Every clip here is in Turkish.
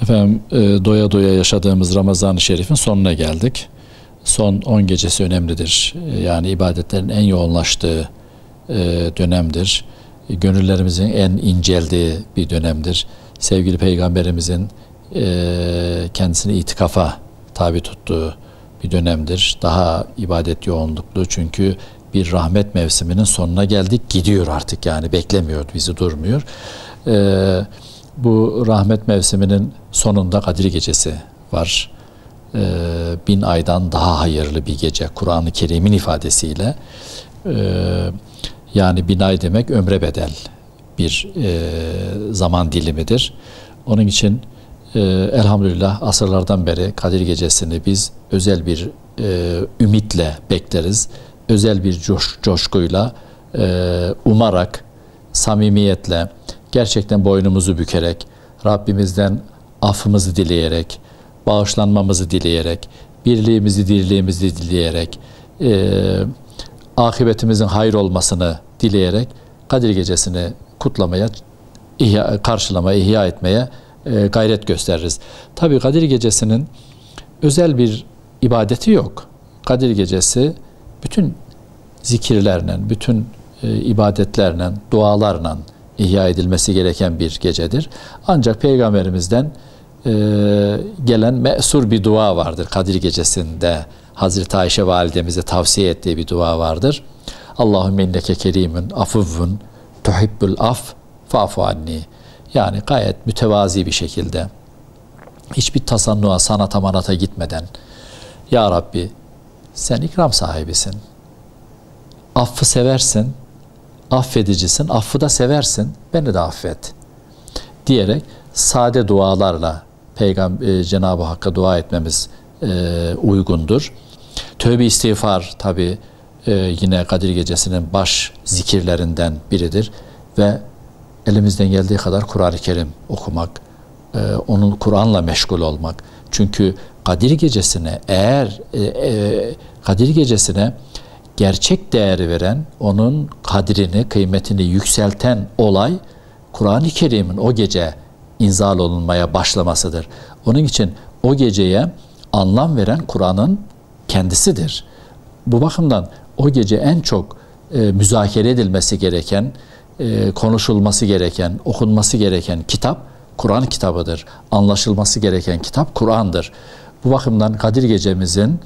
Efendim, doya doya yaşadığımız Ramazan-ı Şerif'in sonuna geldik. Son 10 gecesi önemlidir. Yani ibadetlerin en yoğunlaştığı dönemdir. Gönüllerimizin en inceldiği bir dönemdir. Sevgili Peygamberimizin kendisini itikafa tabi tuttuğu bir dönemdir. Daha ibadet yoğunluklu, çünkü bir rahmet mevsiminin sonuna geldik. Gidiyor artık, yani beklemiyor, bizi durmuyor. Bu rahmet mevsiminin sonunda Kadir Gecesi var. 1000 aydan daha hayırlı bir gece, Kur'an-ı Kerim'in ifadesiyle. Yani 1000 ay demek ömre bedel bir zaman dilimidir. Onun için elhamdülillah asırlardan beri Kadir Gecesi'ni biz özel bir ümitle bekleriz. Özel bir coşkuyla, umarak, samimiyetle, gerçekten boynumuzu bükerek, Rabbimizden affımızı dileyerek, bağışlanmamızı dileyerek, birliğimizi, dirliğimizi dileyerek, akıbetimizin hayır olmasını dileyerek Kadir Gecesi'ni kutlamaya, karşılamaya, ihya etmeye gayret gösteririz. Tabii Kadir Gecesi'nin özel bir ibadeti yok. Kadir Gecesi bütün zikirlerle, bütün ibadetlerle, dualarla ihya edilmesi gereken bir gecedir. Ancak Peygamberimizden gelen me'sur bir dua vardır. Kadir Gecesi'nde Hazreti Ayşe validemize tavsiye ettiği bir dua vardır. Allahümme inneke kerimun afuvvun tuhibbul af fa'fu anni. Yani gayet mütevazi bir şekilde, hiçbir tasannuğa, sanata manata gitmeden, Ya Rabbi sen ikram sahibisin, affı seversin, affedicisin, affı da seversin, beni de affet diyerek sade dualarla Cenab-ı Hakk'a dua etmemiz uygundur. Tövbe istiğfar tabi yine Kadir Gecesi'nin baş zikirlerinden biridir ve elimizden geldiği kadar Kur'an-ı Kerim okumak, onun Kur'an'la meşgul olmak. Çünkü Kadir Gecesi'ne Kadir Gecesi'ne gerçek değeri veren, onun kadrini, kıymetini yükselten olay Kur'an-ı Kerim'in o gece inzal olunmaya başlamasıdır. Onun için o geceye anlam veren Kur'an'ın kendisidir. Bu bakımdan o gece en çok müzakere edilmesi gereken, konuşulması gereken, okunması gereken kitap Kur'an kitabıdır. Anlaşılması gereken kitap Kur'an'dır. Bu bakımdan Kadir Gecemizin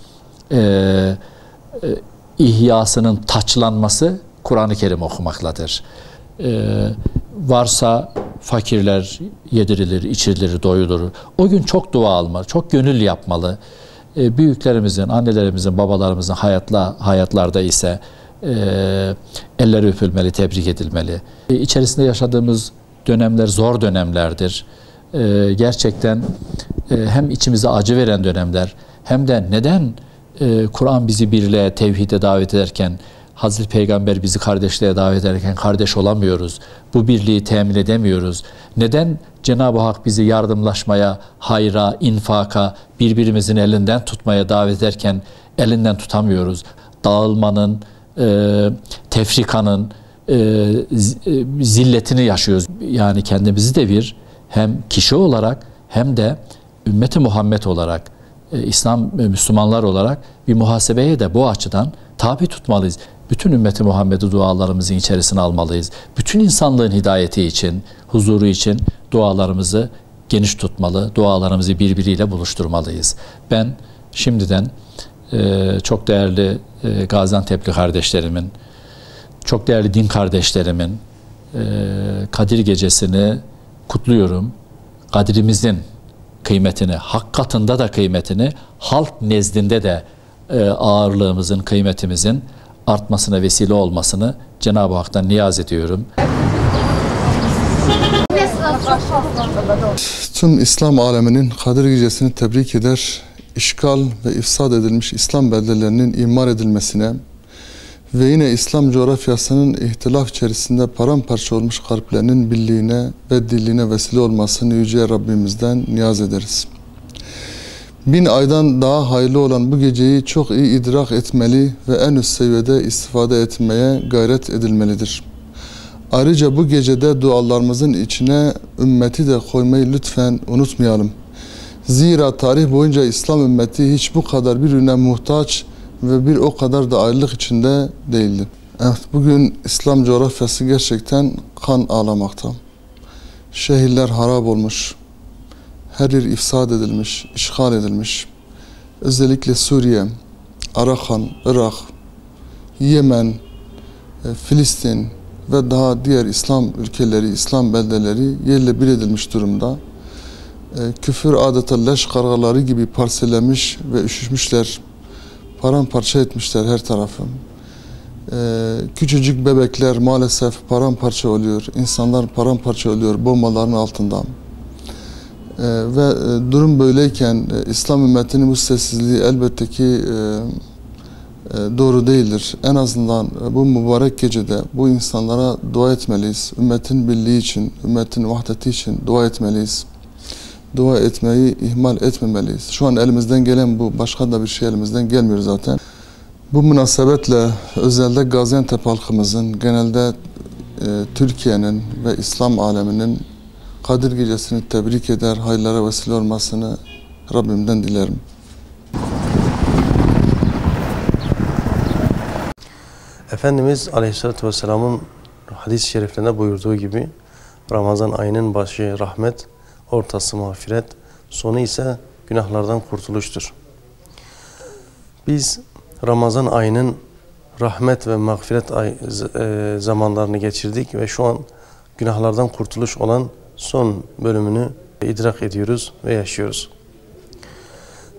ihyasının taçlanması Kur'an-ı Kerim okumakladır. Varsa fakirler yedirilir, içirilir, doyulur. O gün çok dua almalı, çok gönül yapmalı. Büyüklerimizin, annelerimizin, babalarımızın hayatlarda ise elleri öpülmeli, tebrik edilmeli. İçerisinde yaşadığımız dönemler zor dönemlerdir. Gerçekten hem içimize acı veren dönemler, hem de neden Kur'an bizi birliğe, tevhide davet ederken, Hazreti Peygamber bizi kardeşliğe davet ederken kardeş olamıyoruz? Bu birliği temin edemiyoruz. Neden Cenab-ı Hak bizi yardımlaşmaya, hayra, infaka, birbirimizin elinden tutmaya davet ederken elinden tutamıyoruz? Dağılmanın, tefrikanın zilletini yaşıyoruz. Yani kendimizi de bir hem kişi olarak hem de ümmeti Muhammed olarak, İslam Müslümanlar olarak bir muhasebeye de bu açıdan tabi tutmalıyız. Bütün ümmeti Muhammed'i dualarımızın içerisine almalıyız. Bütün insanlığın hidayeti için, huzuru için dualarımızı geniş tutmalı, dualarımızı birbiriyle buluşturmalıyız. Ben şimdiden çok değerli Gaziantep'li kardeşlerimin, çok değerli din kardeşlerimin Kadir Gecesi'ni kutluyorum. Kadrimizin kıymetini, hak katında da kıymetini, halk nezdinde de ağırlığımızın, kıymetimizin artmasına vesile olmasını Cenab-ı Hak'tan niyaz ediyorum. Tüm İslam aleminin Kadir Gecesi'ni tebrik eder, işgal ve ifsad edilmiş İslam beldelerinin imar edilmesine ve yine İslam coğrafyasının ihtilaf içerisinde paramparça olmuş kalplerinin birliğine ve dirliğine vesile olmasını Yüce Rabbimizden niyaz ederiz. 1000 aydan daha hayırlı olan bu geceyi çok iyi idrak etmeli ve en üst seviyede istifade etmeye gayret edilmelidir. Ayrıca bu gecede dualarımızın içine ümmeti de koymayı lütfen unutmayalım. Zira tarih boyunca İslam ümmeti hiç bu kadar birbirine muhtaç ve bir o kadar da ayrılık içinde değildi. Evet, bugün İslam coğrafyası gerçekten kan ağlamakta. Şehirler harap olmuş, her yer ifsad edilmiş, işgal edilmiş. Özellikle Suriye, Arakan, Irak, Yemen, Filistin ve daha diğer İslam ülkeleri, İslam beldeleri yerle bir edilmiş durumda. Küfür adeta leş kargaları gibi parsellemiş ve üşüşmüşler, paramparça etmişler her tarafı. Küçücük bebekler maalesef paramparça oluyor, insanlar paramparça oluyor bombaların altında. Ve durum böyleyken İslam ümmetinin bu sessizliği elbette ki doğru değildir. En azından bu mübarek gecede bu insanlara dua etmeliyiz. Ümmetin birliği için, ümmetin vahdeti için dua etmeliyiz. Dua etmeyi ihmal etmemeliyiz. Şu an elimizden gelen bu, başka da bir şey elimizden gelmiyor zaten. Bu münasebetle özellikle Gaziantep halkımızın, genelde Türkiye'nin ve İslam aleminin Kadir Gecesi'ni tebrik eder, hayırlara vesile olmasını Rabbimden dilerim. Efendimiz Aleyhisselatü Vesselam'ın hadis-i şeriflerinde buyurduğu gibi Ramazan ayının başı rahmet, ortası mağfiret, sonu ise günahlardan kurtuluştur. Biz Ramazan ayının rahmet ve mağfiret zamanlarını geçirdik ve şu an günahlardan kurtuluş olan son bölümünü idrak ediyoruz ve yaşıyoruz.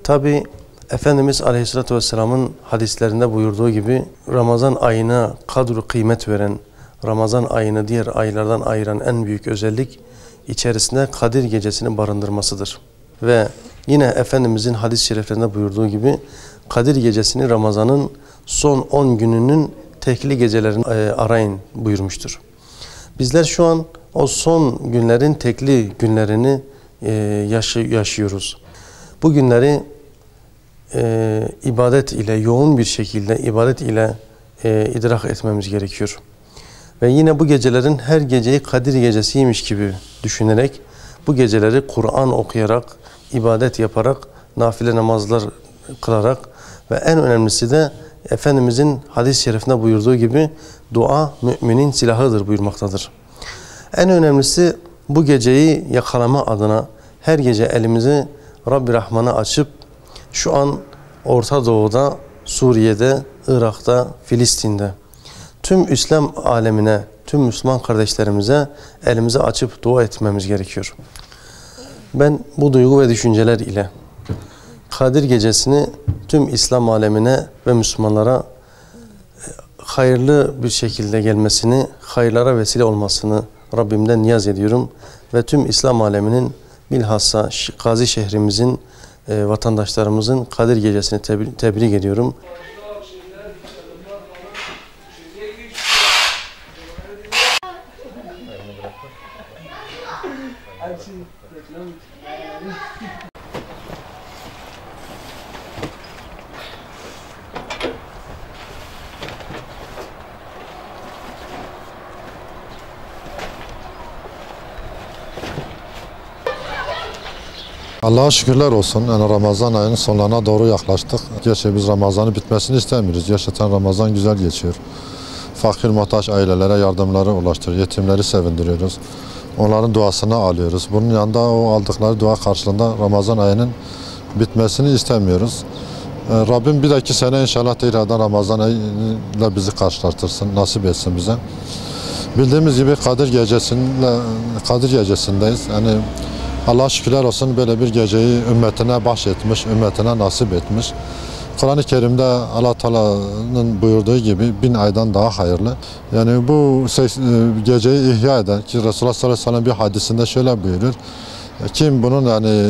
Tabi Efendimiz Aleyhisselatü Vesselam'ın hadislerinde buyurduğu gibi Ramazan ayına kadru kıymet veren, Ramazan ayını diğer aylardan ayıran en büyük özellik içerisinde Kadir Gecesi'ni barındırmasıdır. Ve yine Efendimizin hadis-i şeriflerinde buyurduğu gibi Kadir Gecesi'ni Ramazan'ın son 10 gününün tekli gecelerini arayın buyurmuştur. Bizler şu an o son günlerin tekli günlerini yaşıyoruz. Bu günleri ibadet ile, yoğun bir şekilde ibadet ile idrak etmemiz gerekiyor. Ve yine bu gecelerin her geceyi Kadir Gecesi'ymiş gibi düşünerek, bu geceleri Kur'an okuyarak, ibadet yaparak, nafile namazlar kılarak ve en önemlisi de Efendimizin hadis-i şerifinde buyurduğu gibi dua müminin silahıdır buyurmaktadır. En önemlisi bu geceyi yakalama adına her gece elimizi Rabbi Rahman'a açıp şu an Orta Doğu'da, Suriye'de, Irak'ta, Filistin'de tüm İslam alemine, tüm Müslüman kardeşlerimize elimizi açıp dua etmemiz gerekiyor. Ben bu duygu ve düşünceler ile Kadir Gecesi'ni tüm İslam alemine ve Müslümanlara hayırlı bir şekilde gelmesini, hayırlara vesile olmasını Rabbimden niyaz ediyorum. Ve tüm İslam aleminin bilhassa Gazi şehrimizin, vatandaşlarımızın Kadir Gecesi'ni tebrik ediyorum. Allah'a şükürler olsun. Yani Ramazan ayının sonlarına doğru yaklaştık. Gerçi biz Ramazan'ın bitmesini istemiyoruz. Gerçekten Ramazan güzel geçiyor. Fakir muhtaç ailelere yardımları ulaştırıyoruz. Yetimleri sevindiriyoruz. Onların duasını alıyoruz. Bunun yanında o aldıkları dua karşılığında Ramazan ayının bitmesini istemiyoruz. Rabbim bir dahaki sene inşallah tekrardan Ramazan ayıyla bizi karşılaştırsın, nasip etsin bize. Bildiğimiz gibi Kadir Gecesindeyiz. Yani Allah'a şükürler olsun böyle bir geceyi ümmetine bahşetmiş, ümmetine nasip etmiş. Kur'an-ı Kerim'de Allah Teala'nın buyurduğu gibi 1000 aydan daha hayırlı. Yani bu geceyi ihya eden ki Resulullah sallallahu aleyhi ve sellem bir hadisinde şöyle buyurur. Kim bunun yani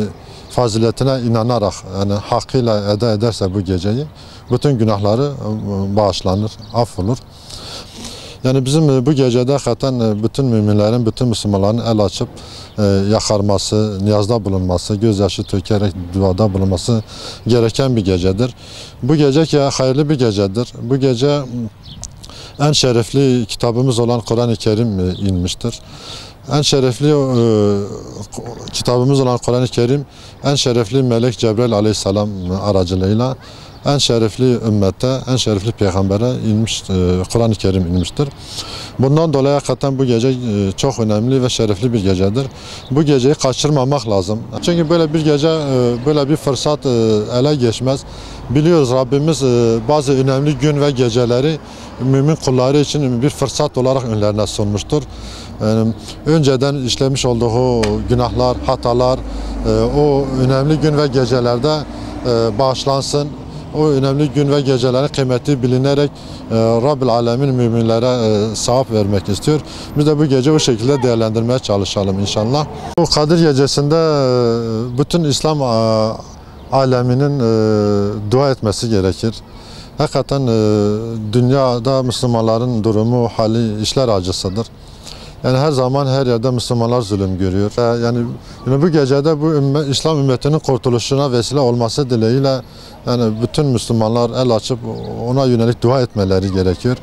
faziletine inanarak yani hakkıyla eda ederse bu geceyi bütün günahları bağışlanır, affolur. Yani bizim bu gecede hakikaten bütün müminlerin, bütün Müslümanların el açıp yakarması, niyazda bulunması, gözyaşı tökerek duada bulunması gereken bir gecedir. Bu gece ki hayırlı bir gecedir. Bu gece en şerefli kitabımız olan Kur'an-ı Kerim inmiştir. En şerefli kitabımız olan Kur'an-ı Kerim, en şerefli Melek Cebrail aleyhisselam aracılığıyla en şerefli ümmete, en şerefli peygambere inmiş, Kur'an-ı Kerim inmiştir. Bundan dolayı hakikaten bu gece çok önemli ve şerefli bir gecedir. Bu geceyi kaçırmamak lazım. Çünkü böyle bir gece, böyle bir fırsat ele geçmez. Biliyoruz Rabbimiz bazı önemli gün ve geceleri mümin kulları için bir fırsat olarak önlerine sunmuştur. Yani önceden işlemiş olduğu günahlar, hatalar o önemli gün ve gecelerde bağışlansın. O önemli gün ve gecelerin kıymeti bilinerek Rabbil Alemin müminlere sevap vermek istiyor. Biz de bu gece o şekilde değerlendirmeye çalışalım inşallah. Bu Kadir Gecesi'nde bütün İslam aleminin dua etmesi gerekir. Hakikaten dünyada Müslümanların durumu, hali, işler acısıdır. Yani her zaman her yerde Müslümanlar zulüm görüyor. Yani bu gecede bu İslam ümmetinin kurtuluşuna vesile olması dileğiyle yani bütün Müslümanlar el açıp ona yönelik dua etmeleri gerekiyor.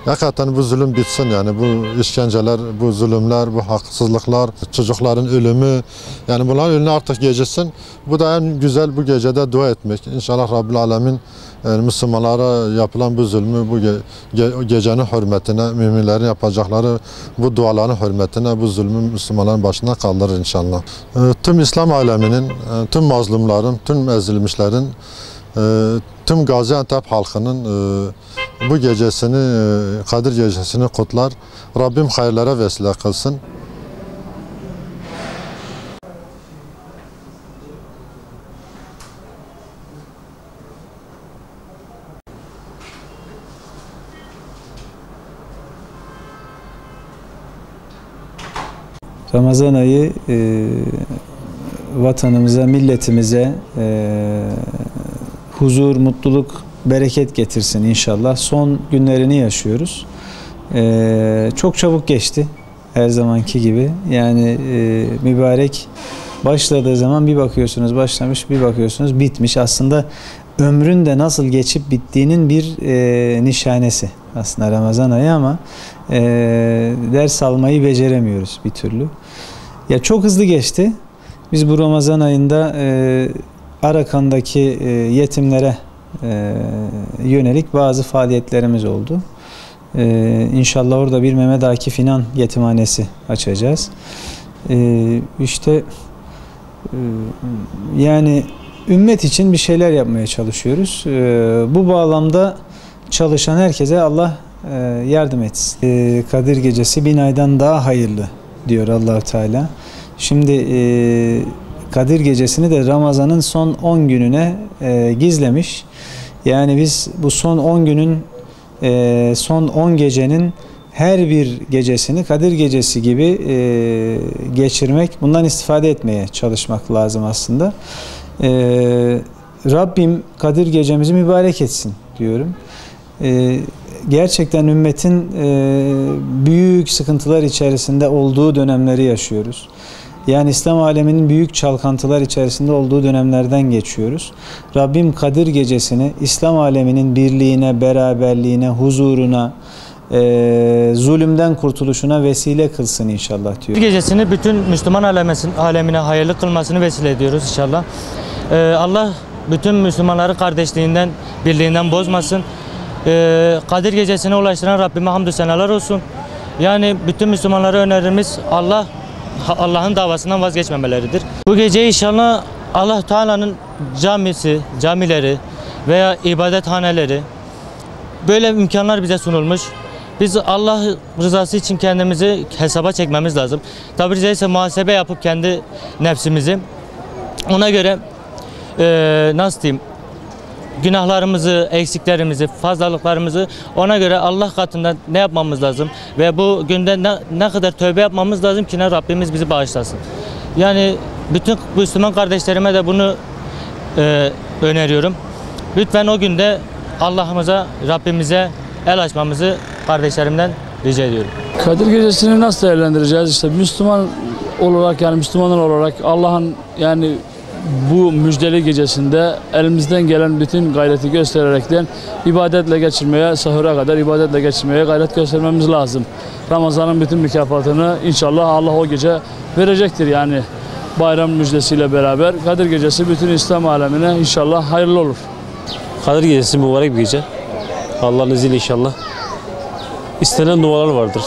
Hakikaten bu zulüm bitsin yani bu işkenceler, bu zulümler, bu haksızlıklar, çocukların ölümü yani bunların önüne artık geçilsin. Bu da en güzel bu gecede dua etmek. İnşallah Rabbil Alemin yani Müslümanlara yapılan bu zulmü bu gecenin hürmetine, müminlerin yapacakları bu duaların hürmetine bu zulmü Müslümanların başına kaldırır inşallah. Tüm İslam aleminin, tüm mazlumların, tüm ezilmişlerin, tüm Gaziantep halkının bu gecesini, Kadir Gecesini kutlar. Rabbim hayırlara vesile kılsın. Ramazan ayı vatanımıza, milletimize huzur, mutluluk, bereket getirsin inşallah. Son günlerini yaşıyoruz. Çok çabuk geçti her zamanki gibi. Yani mübarek başladığı zaman bir bakıyorsunuz başlamış, bir bakıyorsunuz bitmiş. Aslında ömrün de nasıl geçip bittiğinin bir nişanesi aslında Ramazan ayı ama ders almayı beceremiyoruz bir türlü. Ya çok hızlı geçti. Biz bu Ramazan ayında Arakan'daki yetimlere yönelik bazı faaliyetlerimiz oldu. İnşallah orada bir Mehmet Akif İnan yetimhanesi açacağız. İşte yani ümmet için bir şeyler yapmaya çalışıyoruz. Bu bağlamda çalışan herkese Allah yardım etsin. Kadir Gecesi 1000 aydan daha hayırlı diyor Allah-u Teala. Şimdi Kadir Gecesi'ni de Ramazan'ın son 10 gününe gizlemiş. Yani biz bu son 10 günün, son 10 gecenin her bir gecesini Kadir Gecesi gibi geçirmek, bundan istifade etmeye çalışmak lazım aslında. Rabbim Kadir Gecemizi mübarek etsin diyorum. Gerçekten ümmetin büyük sıkıntılar içerisinde olduğu dönemleri yaşıyoruz. Yani İslam aleminin büyük çalkantılar içerisinde olduğu dönemlerden geçiyoruz. Rabbim Kadir Gecesini İslam aleminin birliğine, beraberliğine, huzuruna, zulümden kurtuluşuna vesile kılsın inşallah diyor. Kadir Gecesini bütün Müslüman alemine hayırlı kılmasını vesile ediyoruz inşallah. Allah bütün Müslümanları kardeşliğinden, birliğinden bozmasın. Kadir Gecesi'ne ulaştıran Rabbime hamdü senalar olsun. Yani bütün Müslümanlara önerimiz Allah'ın davasından vazgeçmemeleridir. Bu gece inşallah Allah Teala'nın camileri veya ibadethaneleri böyle imkanlar bize sunulmuş. Biz Allah rızası için kendimizi hesaba çekmemiz lazım. Tabiri caizse muhasebe yapıp kendi nefsimizi ona göre nasıl diyeyim günahlarımızı, eksiklerimizi, fazlalıklarımızı ona göre Allah katında ne yapmamız lazım ve bu günde ne kadar tövbe yapmamız lazım ki Rabbimiz bizi bağışlasın. Yani bütün Müslüman kardeşlerime de bunu öneriyorum. Lütfen o günde Allah'ımıza, Rabbimize el açmamızı kardeşlerimden rica ediyorum. Kadir Gecesi'ni nasıl değerlendireceğiz? İşte Müslüman olarak, yani Müslümanlar olarak Allah'ın yani bu müjdeli gecesinde elimizden gelen bütün gayreti göstererekten ibadetle geçirmeye, sahura kadar ibadetle geçirmeye gayret göstermemiz lazım. Ramazan'ın bütün mükafatını inşallah Allah o gece verecektir yani. Bayram müjdesiyle beraber Kadir Gecesi bütün İslam alemine inşallah hayırlı olur. Kadir Gecesi mübarek bir gece. Allah'ın izniyle inşallah. İstenen dualar vardır.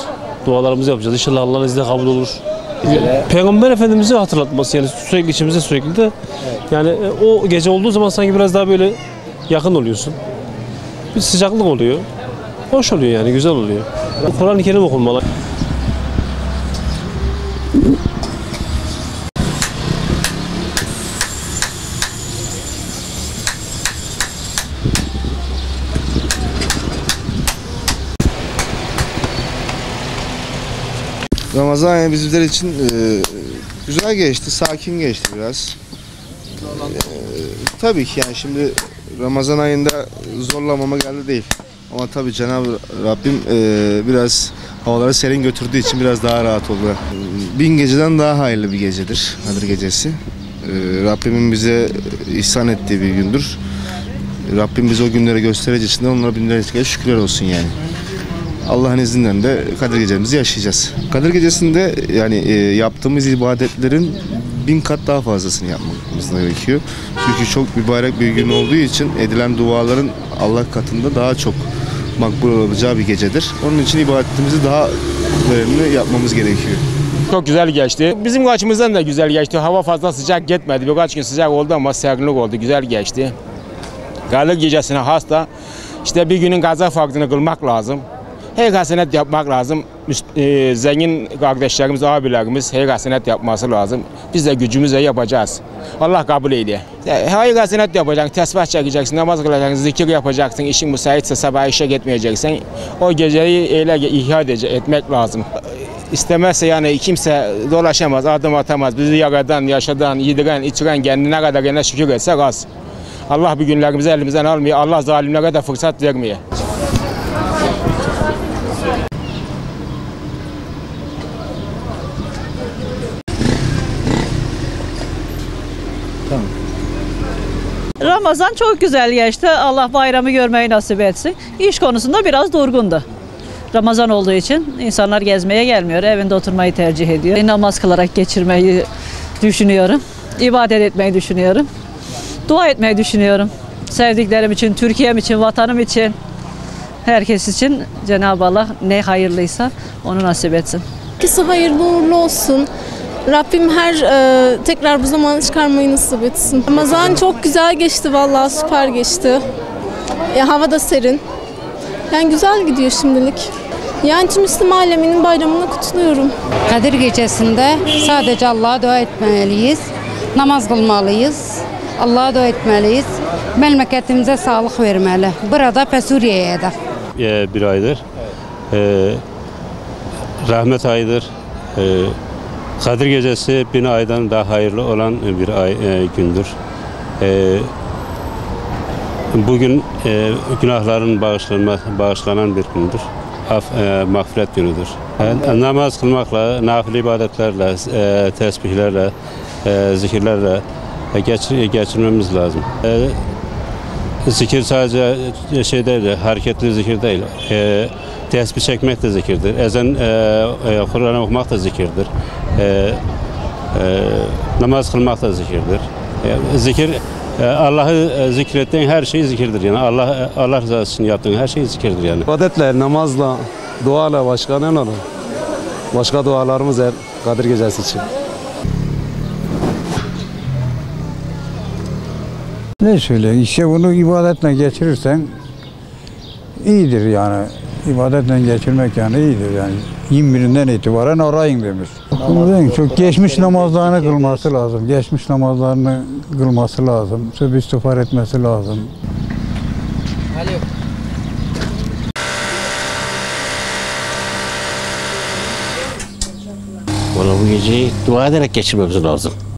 Dualarımızı yapacağız. İnşallah Allah'ın izniyle kabul olur. Peygamber Efendimiz'i hatırlatması yani sürekli içimizde sürekli de yani o gece olduğu zaman sanki biraz daha böyle yakın oluyorsun. Bir sıcaklık oluyor. Hoş oluyor yani, güzel oluyor. Kur'an-ı Kerim okunmalı. Ramazan ayı bizler için güzel geçti, sakin geçti biraz. Tabii ki yani şimdi Ramazan ayında zorlamama geldi değil. Ama tabii Cenab-ı Rabbim biraz havaları serin götürdüğü için biraz daha rahat oldu. 1000 geceden daha hayırlı bir gecedir Kadir Gecesi. Rabbimin bize ihsan ettiği bir gündür. Rabbim bize o günleri göstereceği için de onlara binlerce şükürler olsun yani. Allah'ın izniyle de Kadir Gecemizi yaşayacağız. Kadir Gecesi'nde yani yaptığımız ibadetlerin 1000 kat daha fazlasını yapmamız gerekiyor. Çünkü çok mübarek bir gün olduğu için edilen duaların Allah katında daha çok makbul olacağı bir gecedir. Onun için ibadetimizi daha verimli yapmamız gerekiyor. Çok güzel geçti. Bizim açımızdan da güzel geçti. Hava fazla sıcak gitmedi. Birkaç gün sıcak oldu ama serinlik oldu. Güzel geçti. Kadir Gecesi'ne hasta. İşte bir günün kaza farkını kılmak lazım. Her hasenet yapmak lazım. Zengin kardeşlerimiz, abilerimiz her hasenet yapması lazım. Biz de gücümüzle yapacağız. Allah kabul eyle. Hayır hasenet yapacaksın, tesbih çekeceksin, namaz kılacaksın, zikir yapacaksın. İşin müsaitse sabah işe gitmeyeceksin. O geceyi öyle ihya etmek lazım. İstemezse yani kimse dolaşamaz, adım atamaz. Bizi yaradan, yaşadan, yediren, içiren kendine kadar gene şükür etsek az. Allah bir günlerimizi elimizden almıyor. Allah zalimlere de fırsat vermiyor. Ramazan çok güzel geçti. Allah bayramı görmeyi nasip etsin. İş konusunda biraz durgundu. Ramazan olduğu için insanlar gezmeye gelmiyor. Evinde oturmayı tercih ediyor. Namaz kılarak geçirmeyi düşünüyorum. İbadet etmeyi düşünüyorum. Dua etmeyi düşünüyorum. Sevdiklerim için, Türkiye'm için, vatanım için, herkes için Cenab-ı Allah ne hayırlıysa onu nasip etsin. Herkese hayırlı uğurlu olsun. Rabbim tekrar bu zamanı çıkarmayı nasip etsin. Ramazan çok güzel geçti vallahi, süper geçti. Hava da serin. Yani güzel gidiyor şimdilik. Yani tüm İslam aleminin bayramını kutluyorum. Kadir Gecesi'nde sadece Allah'a dua etmeliyiz. Namaz kılmalıyız. Allah'a dua etmeliyiz. Memleketimize sağlık vermeli. Burada ve Suriye'ye de. Bir aydır. Rahmet ayıdır. Kadir Gecesi 1000 aydan daha hayırlı olan bir gündür. Bugün günahların bağışlanan bir gündür. Mağfiret günüdür. Namaz kılmakla, nafile ibadetlerle, tesbihlerle, zikirlerle geçirmemiz lazım. Zikir sadece değil, hareketli zikir değil. Tesbih çekmek de zikirdir. Ezan, Kur'an okumak da zikirdir. Namaz kılmak da zikirdir. Zikir, Allah'ı zikrettiğin her şey zikirdir. Yani Allah rızası için yaptığın her şey zikirdir yani. İbadetle, namazla, duayla başka ne olur? Başka dualarımız hep Kadir Gecesi için. Ne söyle, işte bunu ibadetle geçirirsen iyidir yani. İbadetle geçirmek yani iyidir yani. 21'inden itibaren arayın demiş. Çok geçmiş namazlarını kılması lazım. Geçmiş namazlarını kılması lazım. Tövbe istiğfar etmesi lazım. Valla bu geceyi dua ederek geçirmemiz lazım.